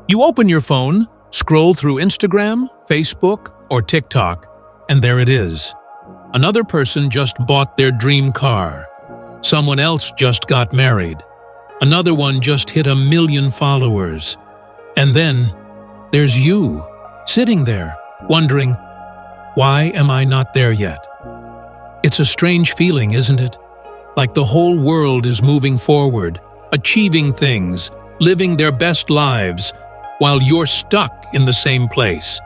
You open your phone, scroll through Instagram, Facebook, or TikTok, and there it is. Another person just bought their dream car. Someone else just got married. Another one just hit 1 million followers. And then there's you, sitting there, wondering, why am I not there yet? It's a strange feeling, isn't it? Like the whole world is moving forward, achieving things, living their best lives, while you're stuck in the same place.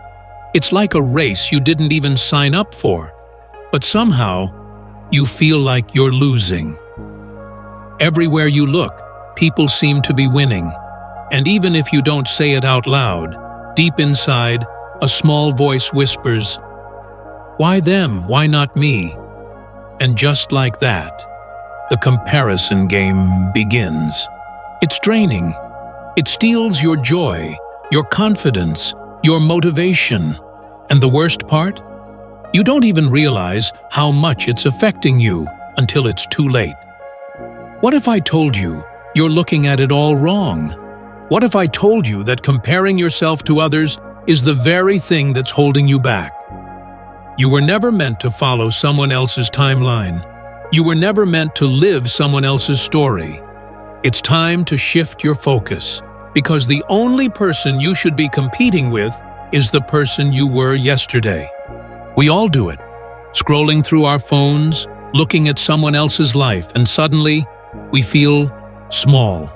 It's like a race you didn't even sign up for, but somehow you feel like you're losing. Everywhere you look, people seem to be winning, and even if you don't say it out loud, deep inside, a small voice whispers, "Why them? Why not me?" And just like that, the comparison game begins. It's draining. It steals your joy, your confidence, your motivation. And the worst part? You don't even realize how much it's affecting you until it's too late. What if I told you you're looking at it all wrong? What if I told you that comparing yourself to others is the very thing that's holding you back? You were never meant to follow someone else's timeline. You were never meant to live someone else's story. It's time to shift your focus, because the only person you should be competing with is the person you were yesterday. We all do it, scrolling through our phones, looking at someone else's life, and suddenly we feel small.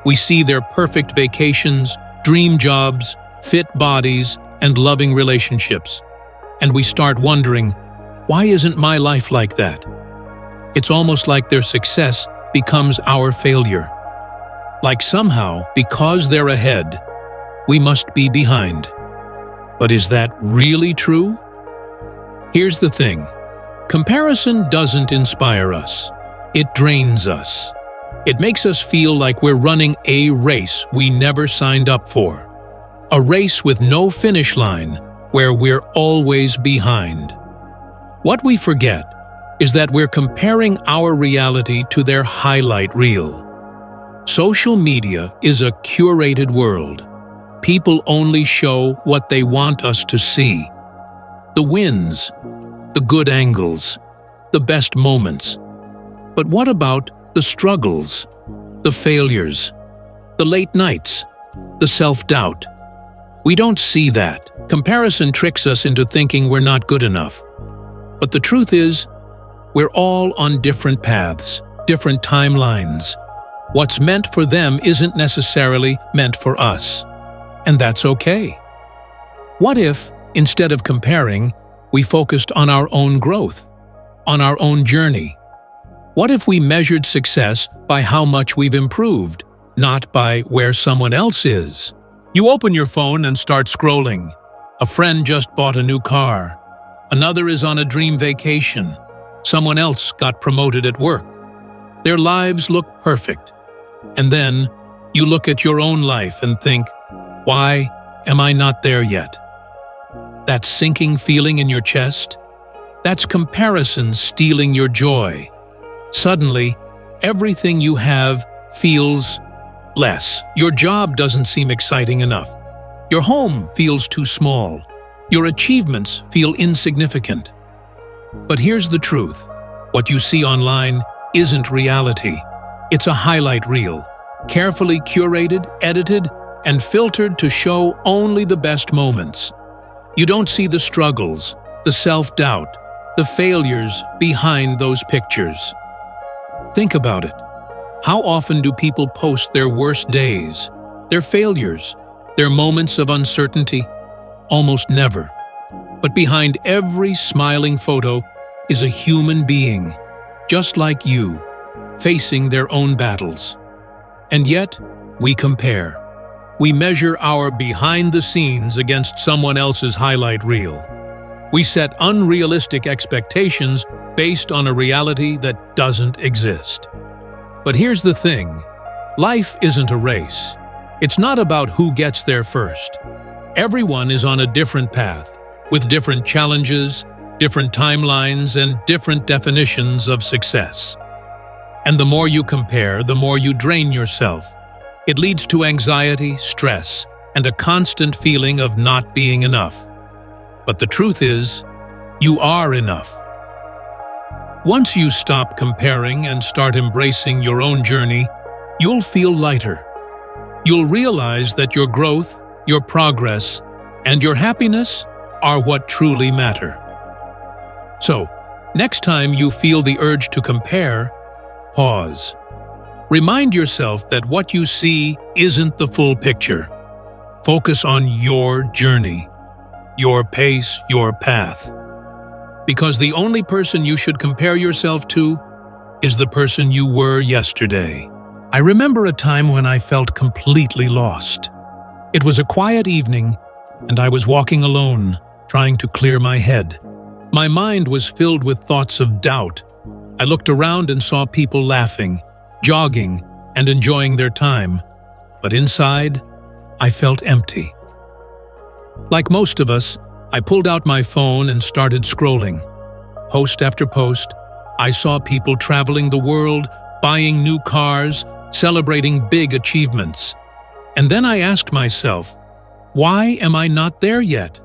We see their perfect vacations, dream jobs, fit bodies, and loving relationships. And we start wondering, why isn't my life like that? It's almost like their success becomes our failure. Like somehow, because they're ahead, we must be behind. But is that really true? Here's the thing. Comparison doesn't inspire us. It drains us. It makes us feel like we're running a race we never signed up for. A race with no finish line, where we're always behind. What we forget is that we're comparing our reality to their highlight reel. Social media is a curated world. People only show what they want us to see. The wins, the good angles, the best moments. But what about the struggles, the failures, the late nights, the self-doubt? We don't see that. Comparison tricks us into thinking we're not good enough. But the truth is, we're all on different paths, different timelines. What's meant for them isn't necessarily meant for us. And that's okay. What if, instead of comparing, we focused on our own growth, on our own journey? What if we measured success by how much we've improved, not by where someone else is? You open your phone and start scrolling. A friend just bought a new car. Another is on a dream vacation. Someone else got promoted at work. Their lives look perfect. And then you look at your own life and think, why am I not there yet? That sinking feeling in your chest? That's comparison stealing your joy. Suddenly, everything you have feels less. Your job doesn't seem exciting enough. Your home feels too small. Your achievements feel insignificant. But here's the truth. What you see online isn't reality. It's a highlight reel, carefully curated, edited, and filtered to show only the best moments. You don't see the struggles, the self-doubt, the failures behind those pictures. Think about it. How often do people post their worst days, their failures, their moments of uncertainty? Almost never. But behind every smiling photo is a human being, just like you, facing their own battles. And yet, we compare. We measure our behind the scenes against someone else's highlight reel. We set unrealistic expectations based on a reality that doesn't exist. But here's the thing. Life isn't a race. It's not about who gets there first. Everyone is on a different path, with different challenges, different timelines, and different definitions of success. And the more you compare, the more you drain yourself. It leads to anxiety, stress, and a constant feeling of not being enough. But the truth is, you are enough. Once you stop comparing and start embracing your own journey, you'll feel lighter. You'll realize that your growth, your progress, and your happiness are what truly matter. So, next time you feel the urge to compare, pause. Remind yourself that what you see isn't the full picture. Focus on your journey, your pace, your path. Because the only person you should compare yourself to is the person you were yesterday. I remember a time when I felt completely lost. It was a quiet evening, and I was walking alone, trying to clear my head. My mind was filled with thoughts of doubt. I looked around and saw people laughing, jogging, and enjoying their time. But inside, I felt empty. Like most of us, I pulled out my phone and started scrolling. Post after post, I saw people traveling the world, buying new cars, celebrating big achievements. And then I asked myself, why am I not there yet?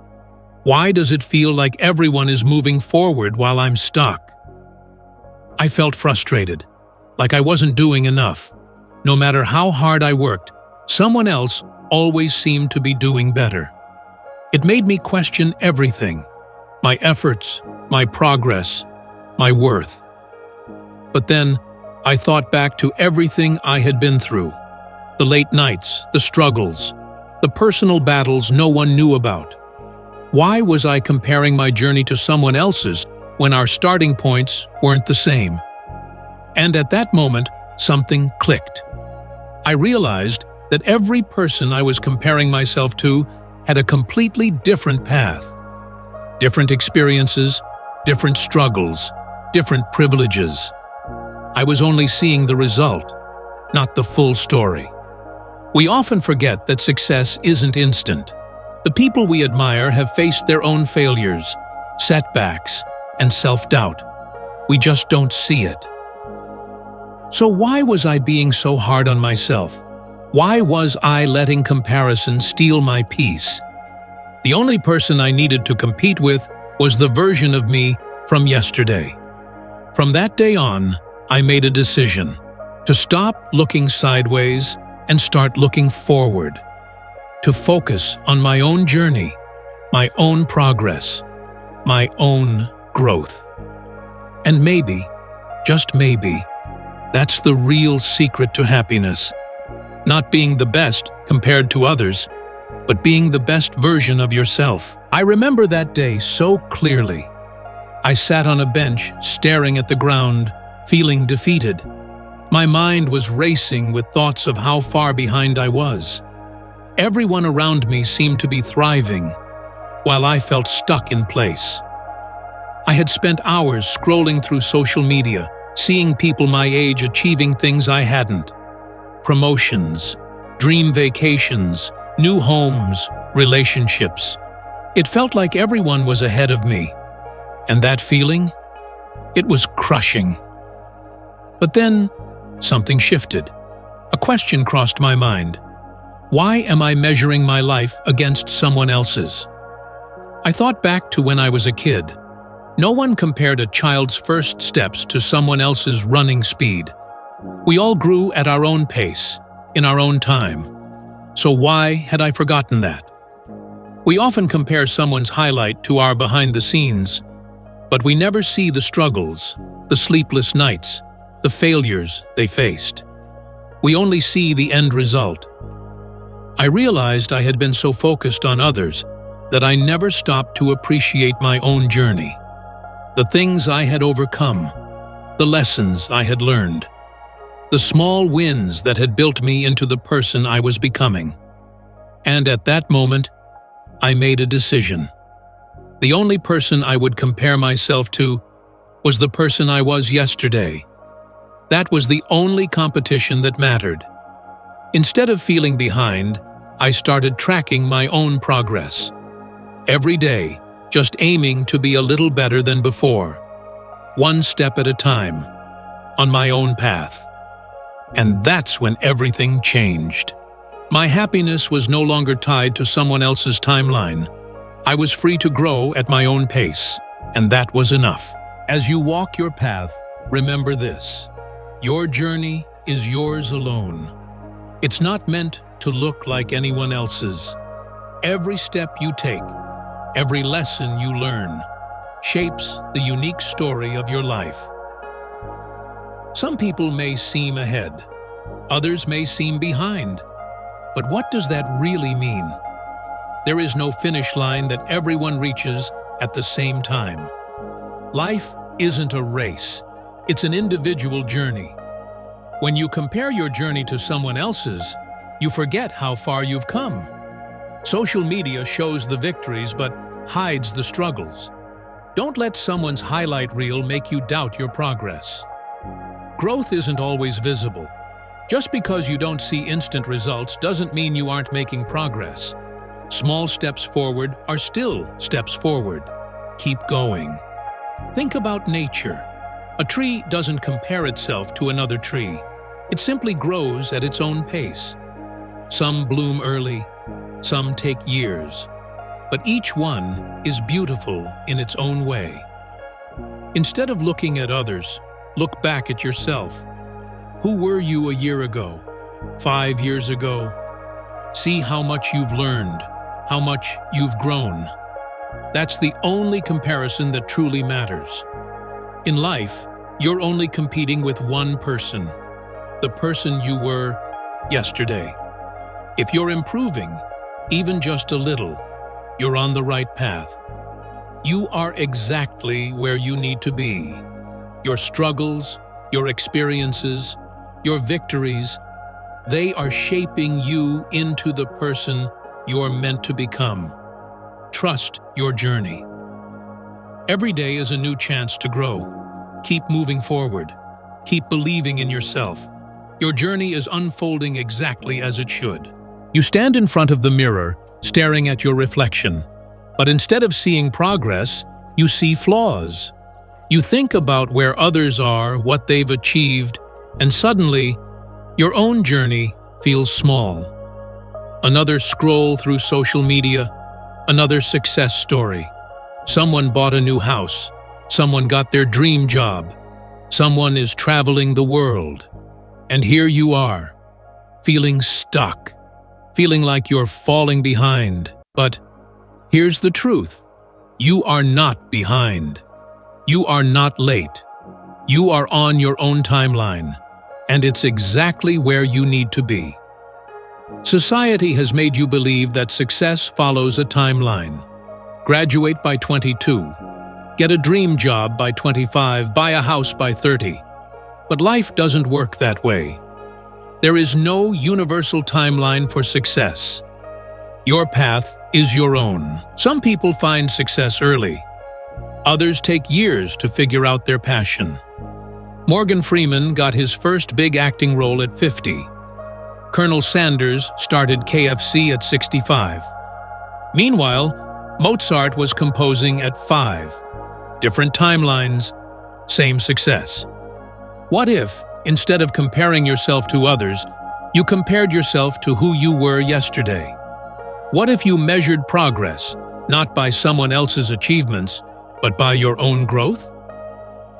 Why does it feel like everyone is moving forward while I'm stuck? I felt frustrated, like I wasn't doing enough. No matter how hard I worked, someone else always seemed to be doing better. It made me question everything, my efforts, my progress, my worth. But then, I thought back to everything I had been through. The late nights, the struggles, the personal battles no one knew about. Why was I comparing my journey to someone else's when our starting points weren't the same? And at that moment, something clicked. I realized that every person I was comparing myself to had a completely different path. Different experiences, different struggles, different privileges. I was only seeing the result, not the full story. We often forget that success isn't instant. The people we admire have faced their own failures, setbacks, and self-doubt. We just don't see it. So why was I being so hard on myself? Why was I letting comparison steal my peace? The only person I needed to compete with was the version of me from yesterday. From that day on, I made a decision to stop looking sideways and start looking forward, to focus on my own journey, my own progress, my own growth. And maybe, just maybe, that's the real secret to happiness. Not being the best compared to others, but being the best version of yourself. I remember that day so clearly. I sat on a bench, staring at the ground, feeling defeated. My mind was racing with thoughts of how far behind I was. Everyone around me seemed to be thriving, while I felt stuck in place. I had spent hours scrolling through social media, seeing people my age achieving things I hadn't. Promotions, dream vacations, new homes, relationships. It felt like everyone was ahead of me. And that feeling? It was crushing. But then, something shifted. A question crossed my mind. Why am I measuring my life against someone else's? I thought back to when I was a kid. No one compared a child's first steps to someone else's running speed. We all grew at our own pace, in our own time. So why had I forgotten that? We often compare someone's highlight to our behind the scenes, but we never see the struggles, the sleepless nights, the failures they faced. We only see the end result. I realized I had been so focused on others that I never stopped to appreciate my own journey. The things I had overcome, the lessons I had learned, the small wins that had built me into the person I was becoming. And at that moment, I made a decision. The only person I would compare myself to was the person I was yesterday. That was the only competition that mattered. Instead of feeling behind, I started tracking my own progress. Every day, just aiming to be a little better than before. One step at a time, on my own path. And that's when everything changed. My happiness was no longer tied to someone else's timeline. I was free to grow at my own pace, and that was enough. As you walk your path, remember this: your journey is yours alone. It's not meant to look like anyone else's. Every step you take, every lesson you learn, shapes the unique story of your life. Some people may seem ahead, others may seem behind. But what does that really mean? There is no finish line that everyone reaches at the same time. Life isn't a race, it's an individual journey. When you compare your journey to someone else's, you forget how far you've come. Social media shows the victories but hides the struggles. Don't let someone's highlight reel make you doubt your progress. Growth isn't always visible. Just because you don't see instant results doesn't mean you aren't making progress. Small steps forward are still steps forward. Keep going. Think about nature. A tree doesn't compare itself to another tree. It simply grows at its own pace. Some bloom early, some take years, but each one is beautiful in its own way. Instead of looking at others, look back at yourself. Who were you a year ago, 5 years ago? See how much you've learned, how much you've grown. That's the only comparison that truly matters. In life, you're only competing with one person, the person you were yesterday. If you're improving, even just a little, you're on the right path. You are exactly where you need to be. Your struggles, your experiences, your victories, they are shaping you into the person you're meant to become. Trust your journey. Every day is a new chance to grow. Keep moving forward. Keep believing in yourself. Your journey is unfolding exactly as it should. You stand in front of the mirror, staring at your reflection. But instead of seeing progress, you see flaws. You think about where others are, what they've achieved, and suddenly, your own journey feels small. Another scroll through social media, another success story. Someone bought a new house, someone got their dream job, someone is traveling the world. And here you are, feeling stuck, feeling like you're falling behind. But here's the truth: you are not behind. You are not late. You are on your own timeline. And it's exactly where you need to be. Society has made you believe that success follows a timeline. Graduate by 22, get a dream job by 25, buy a house by 30. But life doesn't work that way. There is no universal timeline for success. Your path is your own. Some people find success early. Others take years to figure out their passion. Morgan Freeman got his first big acting role at 50. Colonel Sanders started KFC at 65. Meanwhile, Mozart was composing at 5. Different timelines, same success. What if, instead of comparing yourself to others, you compared yourself to who you were yesterday? What if you measured progress, not by someone else's achievements, but by your own growth?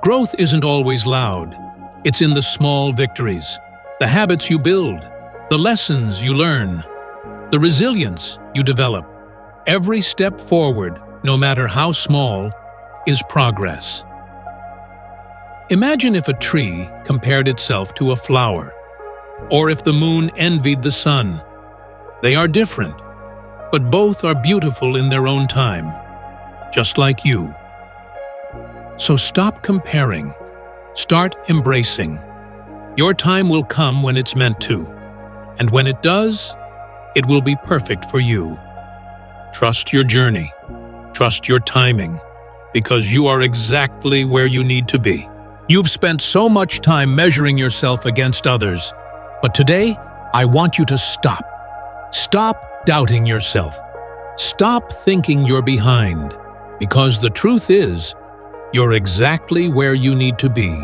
Growth isn't always loud. It's in the small victories, the habits you build, the lessons you learn, the resilience you develop. Every step forward, no matter how small, is progress. Imagine if a tree compared itself to a flower, or if the moon envied the sun. They are different, but both are beautiful in their own time, just like you. So stop comparing. Start embracing. Your time will come when it's meant to. And when it does, it will be perfect for you. Trust your journey. Trust your timing. Because you are exactly where you need to be. You've spent so much time measuring yourself against others. But today, I want you to stop. Stop doubting yourself. Stop thinking you're behind. Because the truth is, you're exactly where you need to be.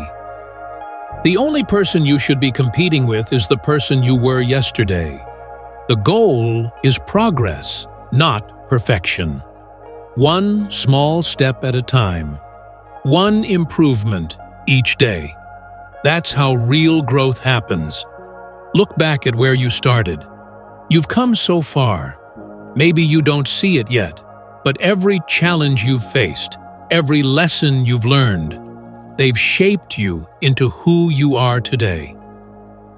The only person you should be competing with is the person you were yesterday. The goal is progress, not perfection. One small step at a time. One improvement each day. That's how real growth happens. Look back at where you started. You've come so far. Maybe you don't see it yet, but every challenge you've faced, every lesson you've learned, they've shaped you into who you are today.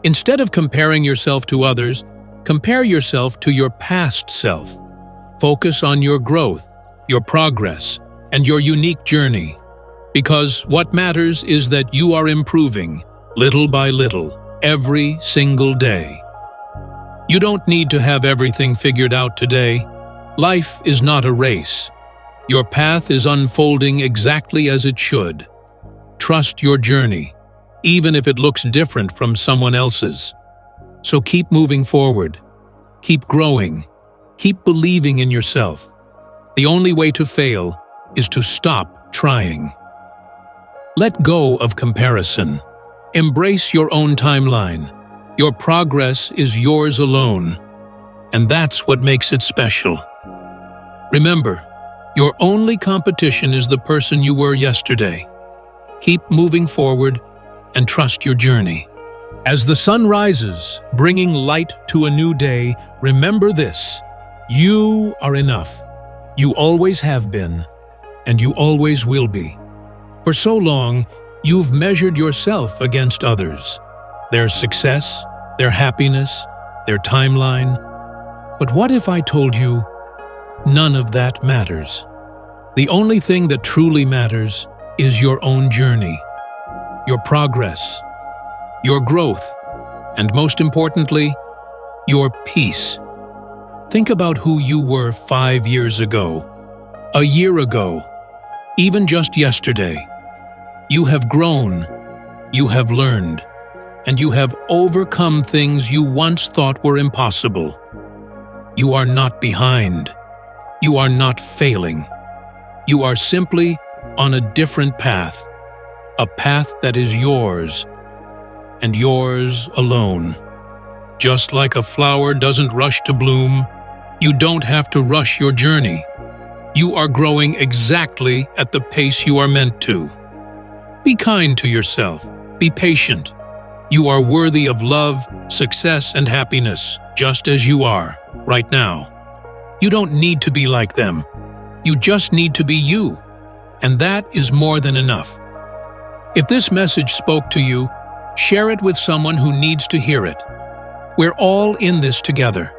Instead of comparing yourself to others, compare yourself to your past self. Focus on your growth, your progress, and your unique journey. Because what matters is that you are improving, little by little, every single day. You don't need to have everything figured out today. Life is not a race. Your path is unfolding exactly as it should. Trust your journey, even if it looks different from someone else's. So keep moving forward. Keep growing. Keep believing in yourself. The only way to fail is to stop trying. Let go of comparison. Embrace your own timeline. Your progress is yours alone, and that's what makes it special. Remember, your only competition is the person you were yesterday. Keep moving forward and trust your journey. As the sun rises, bringing light to a new day, remember this: you are enough. You always have been, and you always will be. For so long, you've measured yourself against others, their success, their happiness, their timeline. But what if I told you none of that matters? The only thing that truly matters is your own journey, your progress, your growth, and most importantly, your peace. Think about who you were 5 years ago, a year ago, even just yesterday. You have grown, you have learned, and you have overcome things you once thought were impossible. You are not behind. You are not failing. You are simply on a different path, a path that is yours, and yours alone. Just like a flower doesn't rush to bloom, you don't have to rush your journey. You are growing exactly at the pace you are meant to. Be kind to yourself. Be patient. You are worthy of love, success, and happiness, just as you are, right now. You don't need to be like them. You just need to be you, and that is more than enough. If this message spoke to you, share it with someone who needs to hear it. We're all in this together.